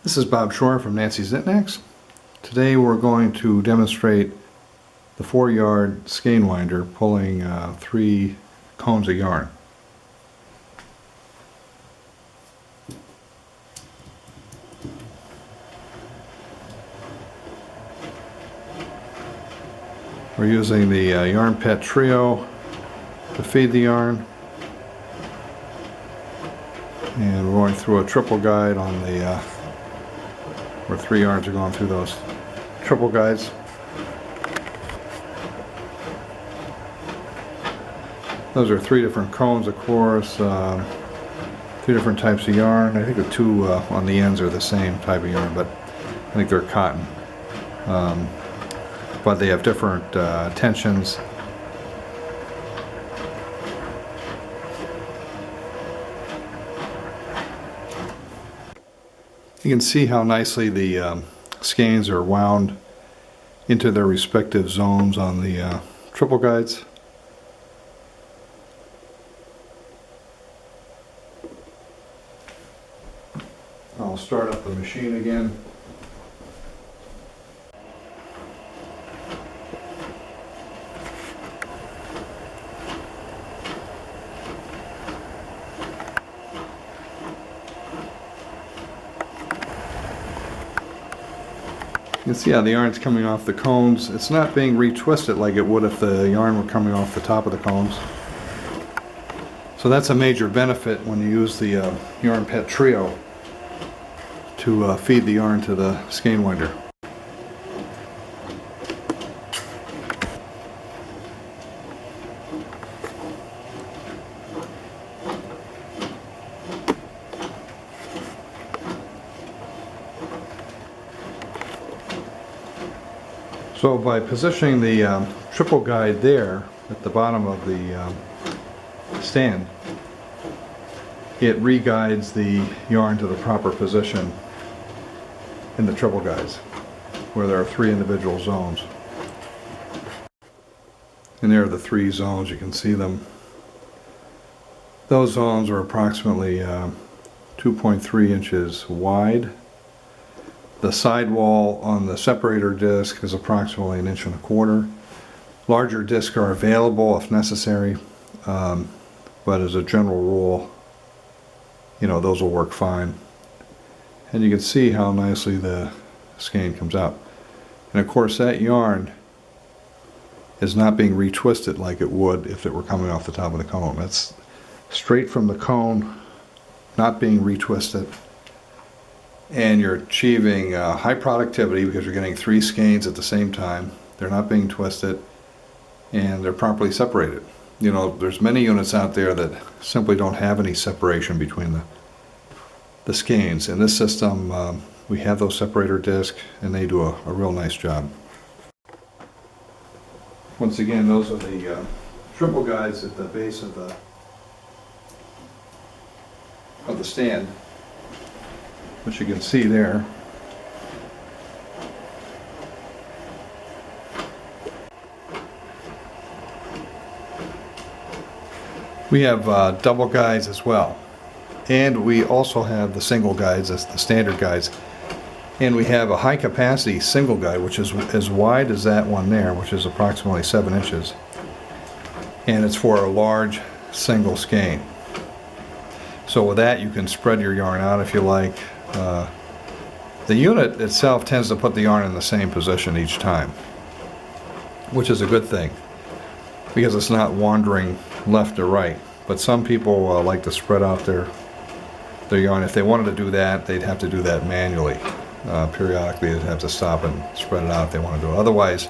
This is Bob Shore from Nancy's Knickknacks. Today we're going to demonstrate the 4-yard skein-winder pulling 3 cones of yarn. We're using the Yarn Pet Trio to feed the yarn, and we're going through a triple guide on the where 3 yarns are going through those triple guides. Those are 3 different cones, of course, 3 different types of yarn. I think the 2 on the ends are the same type of yarn, but I think they're cotton. But they have different tensions. You can see how nicely the skeins are wound into their respective zones on the triple guides. I'll start up the machine again. You can see how the yarn's coming off the cones. It's not being retwisted like it would if the yarn were coming off the top of the cones. So that's a major benefit when you use the Yarn Pet Trio to feed the yarn to the skein-winder. So by positioning the triple guide there at the bottom of the stand, it re-guides the yarn to the proper position in the triple guides, where there are 3 individual zones. And there are the 3 zones, you can see them. Those zones are approximately 2.3 inches wide. The sidewall on the separator disc is approximately 1.25 inches. Larger discs are available if necessary, but as a general rule, those will work fine. And you can see how nicely the skein comes out. And of course that yarn is not being retwisted like it would if it were coming off the top of the cone. That's straight from the cone, not being retwisted. And you're achieving high productivity because you're getting 3 skeins at the same time. They're not being twisted, and they're properly separated. There's many units out there that simply don't have any separation between the skeins. In this system, we have those separator discs, and they do a real nice job. Once again, those are the triple guides at the base of the stand, which you can see there. We have double guides as well, and we also have the single guides, as the standard guides, and we have a high capacity single guide which is as wide as that one there, which is approximately 7 inches, and it's for a large single skein. So with that you can spread your yarn out if you like. The unit itself tends to put the yarn in the same position each time, which is a good thing because it's not wandering left or right. But some people like to spread out their yarn. If they wanted to do that, they'd have to do that manually. Periodically they'd have to stop and spread it out if they want to do it. Otherwise,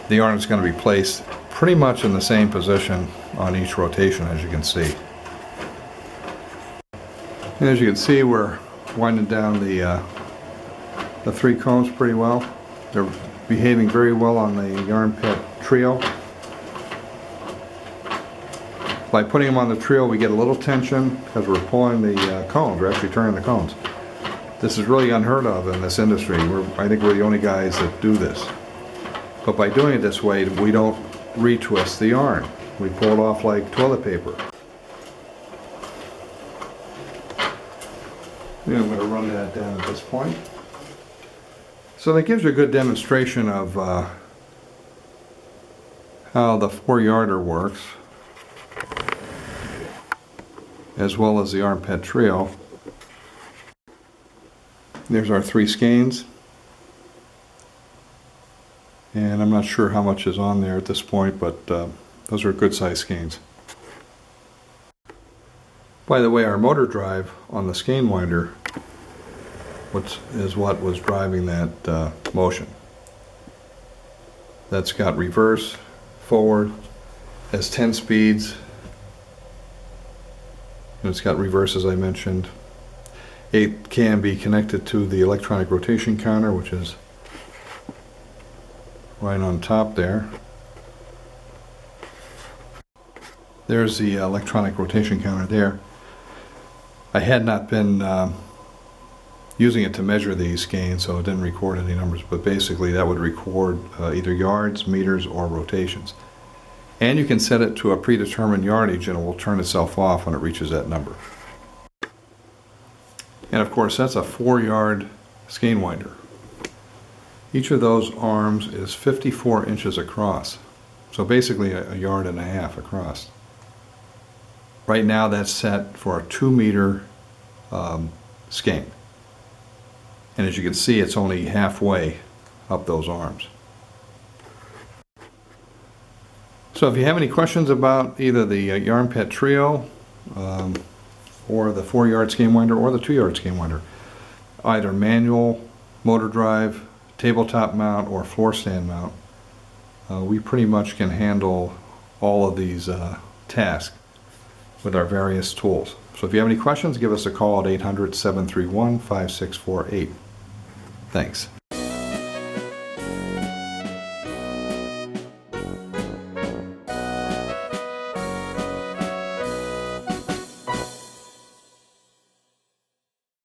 the yarn is going to be placed pretty much in the same position on each rotation, as you can see. And as you can see, we're winding down the 3 cones pretty well. They're behaving very well on the Yarn Pet Trio. By putting them on the trio, we get a little tension because we're pulling the cones. We're actually turning the cones. This is really unheard of in this industry. I think we're the only guys that do this. But by doing it this way, we don't retwist the yarn. We pull it off like toilet paper. Yeah, I'm going to run that down at this point. So that gives you a good demonstration of how the 4-yarder works, as well as the armpit trio. There's our 3 skeins, and I'm not sure how much is on there at this point, but those are good size skeins. By the way, our motor drive on the skein-winder is what was driving that motion. That's got reverse, forward, has 10 speeds, and it's got reverse, as I mentioned. It can be connected to the electronic rotation counter, which is right on top there. There's the electronic rotation counter there. I had not been using it to measure these skeins, so it didn't record any numbers, but basically that would record either yards, meters, or rotations. And you can set it to a predetermined yardage and it will turn itself off when it reaches that number. And of course, that's a 4-yard skein-winder. Each of those arms is 54 inches across, so basically a yard and a half across. Right now that's set for a 2-meter skein. And as you can see, it's only halfway up those arms. So if you have any questions about either the Yard Pet Trio or the 4-yard skein-winder or the 2-yard skein-winder, either manual, motor drive, tabletop mount, or floor stand mount, we pretty much can handle all of these tasks with our various tools. So if you have any questions, give us a call at 800-731-5648. Thanks.